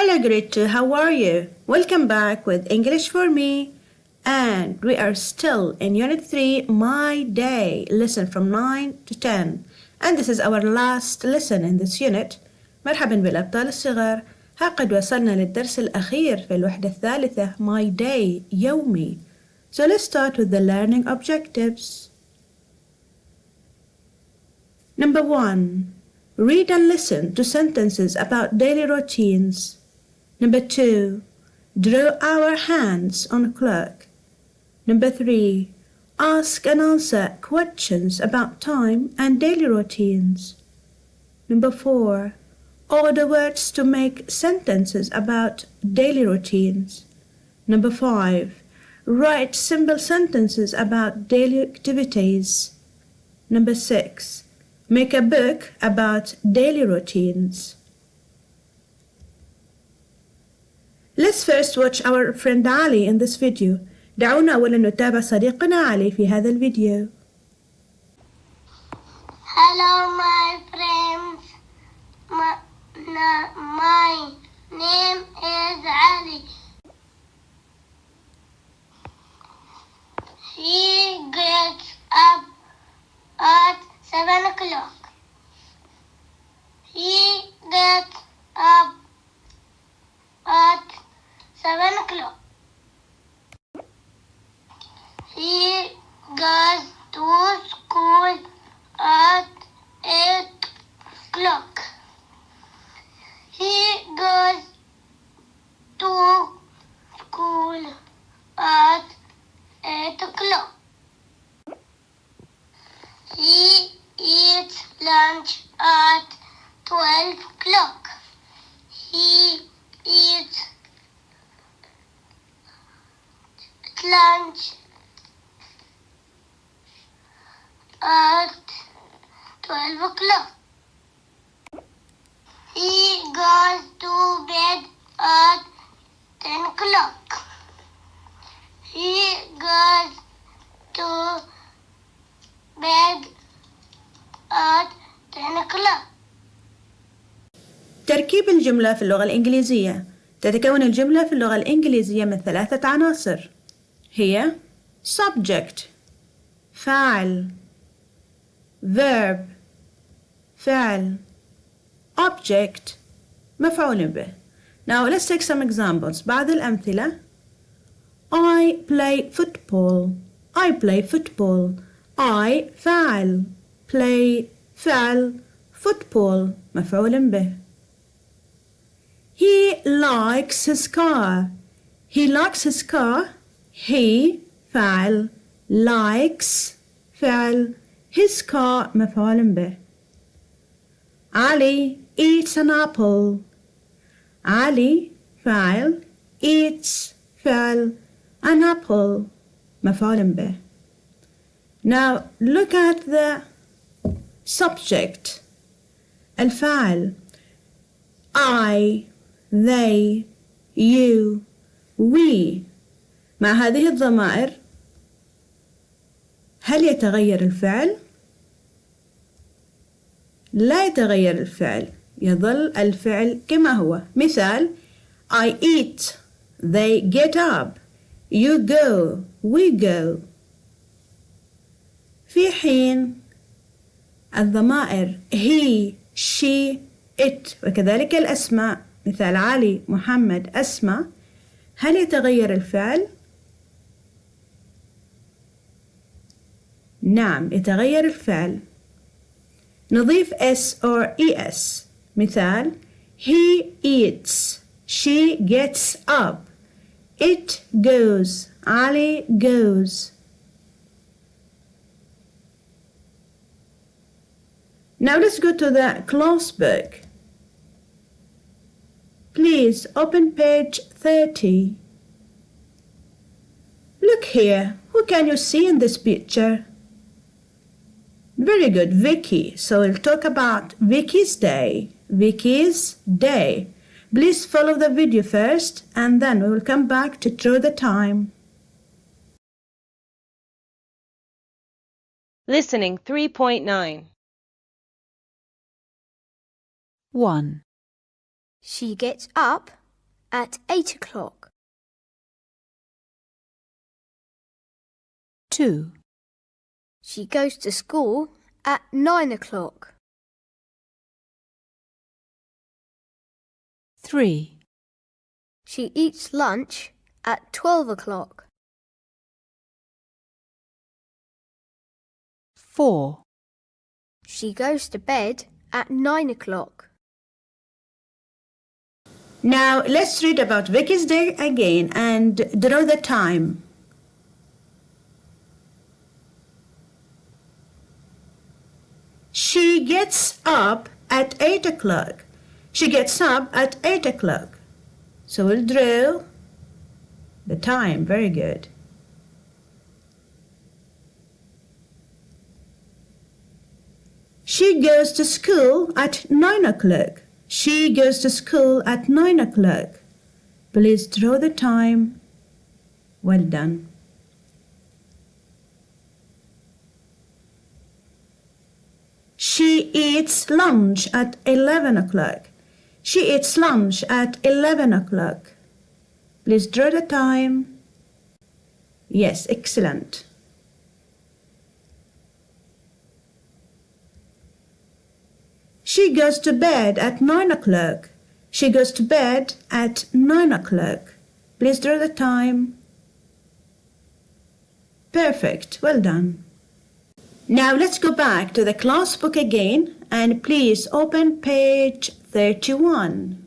Hello grade 2, how are you? Welcome back with English for Me. And we are still in Unit 3, My Day, lesson from 9 to 10. And this is our last lesson in this unit. مرحبا بالأبطال الصغار. ها قد وصلنا للدرس الأخير في الوحدة الثالثة My Day, يومي. So let's start with the learning objectives. Number 1. Read and listen to sentences about daily routines. Number 2. Draw our hands on a clock. Number 3. Ask and answer questions about time and daily routines. Number 4. Order words to make sentences about daily routines. Number 5. Write simple sentences about daily activities. Number 6. Make a book about daily routines. Let's first watch our friend Ali in this video. دعونا أولا نتابع صديقنا علي في هذا الفيديو. Hello my friends. My name is Ali. He gets up at 7 o'clock. He gets up at 7 o'clock. He goes to school at 8 o'clock. He goes to school at 8 o'clock. He eats lunch at 12 o'clock. He eats lunch at 12 o'clock. He goes to bed at 10 o'clock. He goes to bed at 10 o'clock. تركيب الجملة في اللغة الإنجليزية. تتكون الجملة في اللغة الإنجليزية من 3 عناصر. هي subject فاعل verb فعل object مفعول به. Now let's take some examples. بعض الأمثلة. I play football. I play football. I فاعل play فعل football مفعول به. He likes his car. He likes his car. He فعل likes فعل his car مفعول به. Ali eats an apple. Ali فعل eats فعل an apple مفعول به. Now look at the subject. الفاعل I, they, you, we. مع هذه الضمائر هل يتغير الفعل؟ لا يتغير الفعل، يظل الفعل كما هو. مثال I eat, they get up, you go, we go. في حين الضمائر he, she, it وكذلك الأسماء مثال علي، محمد، أسماء هل يتغير الفعل؟ نعم يتغير الفعل. نضيف s or es. مثال he eats, she gets up, it goes, Ali goes. Now let's go to the class book. Please open page 30. Look here, who can you see in this picture? Very good, Vicky. So we'll talk about Vicky's day. Vicky's day. Please follow the video first and then we will come back to draw the time. Listening 3.9. 1. She gets up at 8 o'clock. 2. She goes to school at 9 o'clock. 3. She eats lunch at 12 o'clock. 4. She goes to bed at 9 o'clock. Now let's read about Vicky's day again and draw the time. She gets up at 8 o'clock. She gets up at 8 o'clock. So we'll draw the time. Very good. She goes to school at 9 o'clock. She goes to school at 9 o'clock. Please draw the time. Well done. She eats lunch at 11 o'clock. She eats lunch at 11 o'clock. Please draw the time. Yes, excellent. She goes to bed at 9 o'clock. She goes to bed at 9 o'clock. Please draw the time. Perfect. Well done. Now let's go back to the class book again and please open page 31.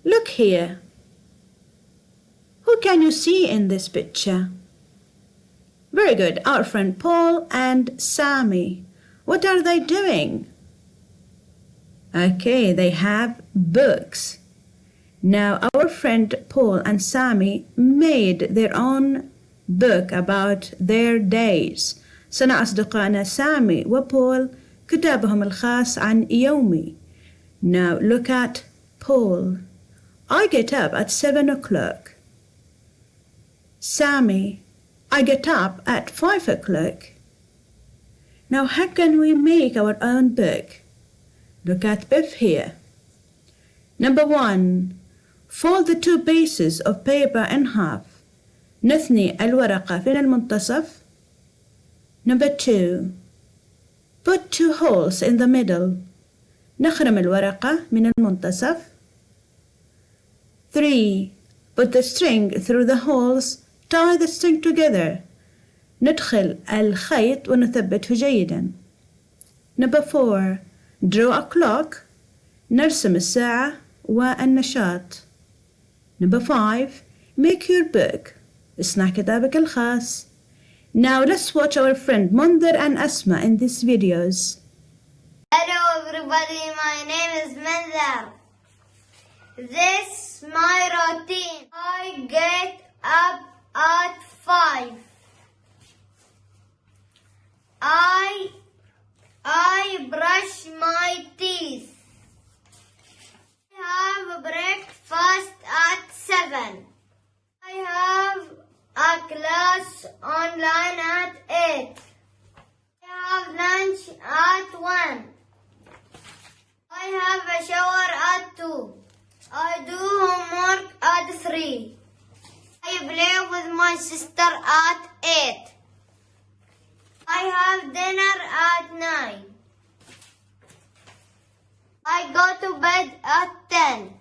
Look here. Who can you see in this picture? Very good. Our friend Paul and Sammy. What are they doing? Okay, they have books. Now our friend Paul and Sammy made their own book about their days. صنع أصدقائنا سامي وبول كتابهم الخاص عن يومي. Now look at Paul. I get up at 7 o'clock. Sammy, I get up at 5 o'clock. Now how can we make our own book? Look at Biff here. Number 1. Fold the 2 pieces of paper in half. نثني الورقة في المنتصف. Number 2. Put 2 holes in the middle. نخرم الورقة من المنتصف. 3. Put the string through the holes. Tie the string together. ندخل الخيط ونثبته جيدا. Number 4. Draw a clock. نرسم الساعة والنشاط. Number 5. Make your book. اصنع كتابك الخاص. Now let's watch our friend Mundir and Asma in these videos. Hello everybody, my name is Mundir. This is my routine. I get up at 5. I brush my teeth. I have breakfast at 7. I have a class online at 8. I have lunch at 1. I have a shower at 2. I do homework at 3. I play with my sister at 8. I have dinner at 9. I go to bed at 10.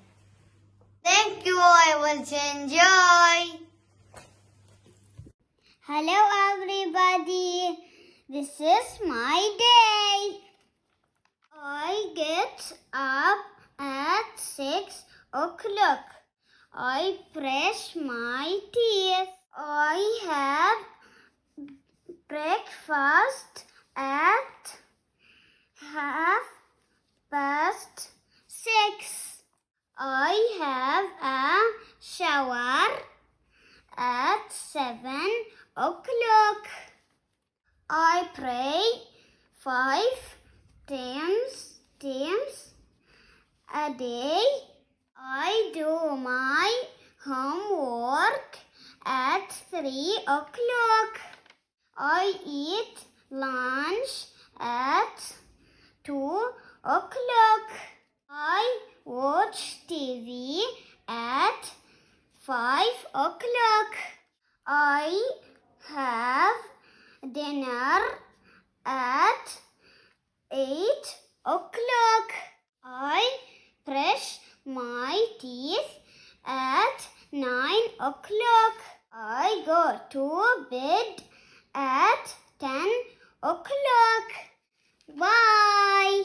Thank you, I will enjoy. Hello everybody, this is my day. I get up at 6 o'clock. I brush my teeth. I have breakfast at 6:30. I have a shower at 7 o'clock. I pray 5 times a day. I do my homework at 3 o'clock. I eat lunch at 2 o'clock. I watch watch TV at 5 o'clock. I have dinner at 8 o'clock. I brush my teeth at 9 o'clock. I go to bed at 10 o'clock. Bye.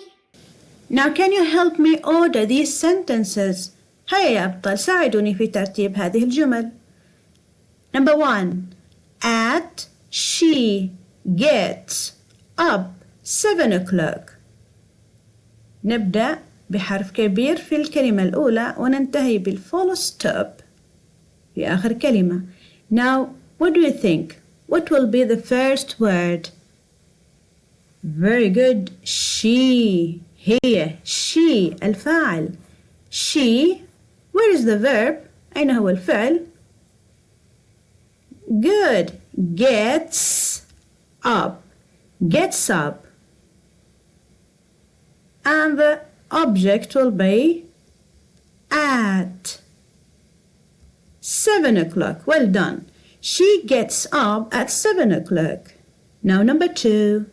Now can you help me order these sentences? هيا يا أبطال ساعدوني في ترتيب هذه الجمل. Number 1. At she gets up 7 o'clock. نبدأ بحرف كبير في الكلمة الأولى وننتهي بالفول ستوب في آخر كلمة. Now, what do you think? What will be the first word? Very good. She. هي. She. الفاعل. She. Where is the verb? أين هو الفعل? Good. Gets up. Gets up. And the object will be at 7 o'clock. Well done. She gets up at 7 o'clock. Now number 2.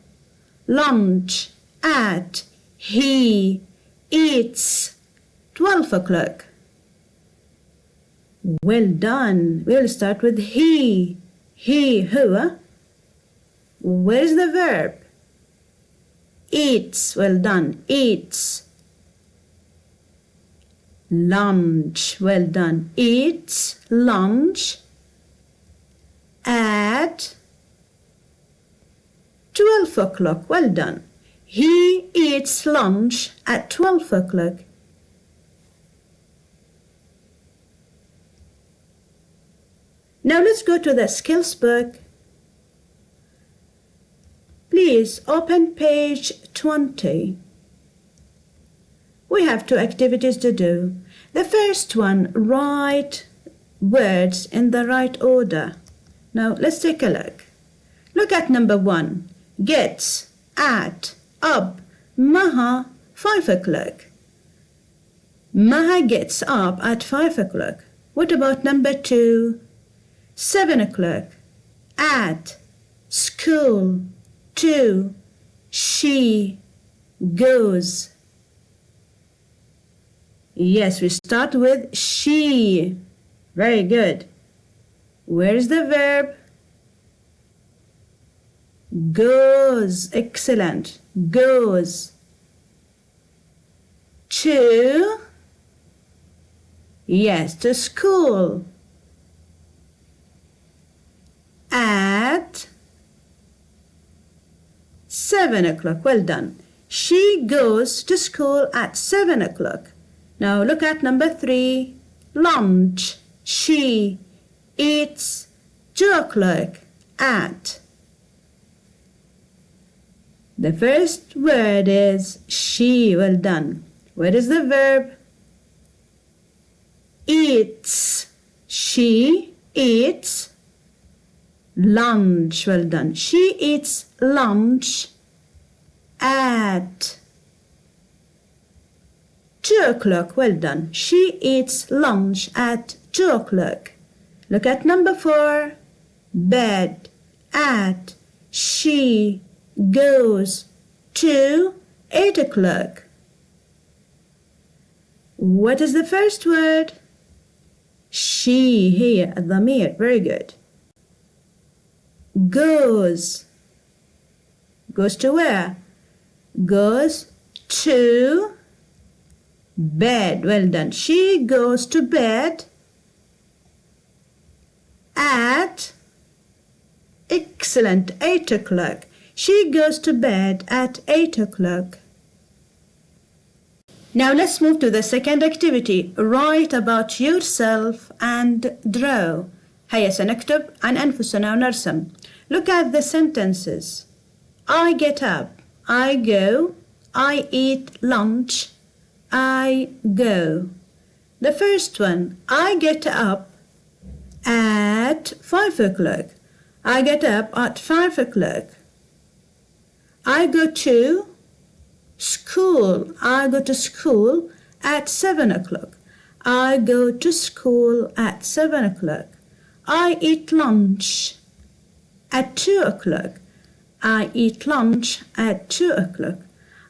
Lunch at he eats 12 o'clock. Well done. We'll start with he. He, هو. Where's the verb? Eats. Well done. Eats. Lunch. Well done. Eats lunch at 12 o'clock. Well done. He eats lunch at 12 o'clock. Now let's go to the skills book. Please open page 20. We have 2 activities to do. The first one, write words in the right order. Now let's take a look. Look at number 1. Gets, at, up, Maha, 5 o'clock. Maha gets up at 5 o'clock. What about number 2? 7 o'clock. At, school, 2, she goes. Yes, we start with she. Very good. Where's the verb? Goes. Excellent. Goes. 2. Yes, to school. At 7 o'clock. Well done. She goes to school at 7 o'clock. Now look at number 3. Lunch. She eats 2 o'clock. At. The first word is she. Well done. Where is the verb? Eats. She eats lunch. Well done. She eats lunch at 2 o'clock. Well done. She eats lunch at 2 o'clock. Look at number 4. Bed. At. She goes to 8 o'clock. What is the first word? She. Here, الضمير. Very good. Goes. Goes to where? Goes to bed. Well done. She goes to bed at, excellent, 8 o'clock. She goes to bed at 8 o'clock. Now let's move to the second activity. Write about yourself and draw. هيا سنكتب عن أنفسنا ونرسم. Look at the sentences. I get up. I go. I eat lunch. I go. The first one. I get up at 5 o'clock. I get up at 5 o'clock. I go to school. I go to school at 7 o'clock. I go to school at 7 o'clock. I eat lunch at 2 o'clock. I eat lunch at 2 o'clock.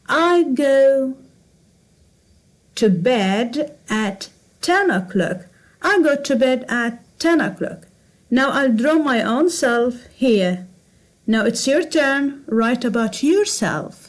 I go to bed at 10 o'clock. I go to bed at 10 o'clock. Now I'll draw my own self here. Now it's your turn. Write about yourself.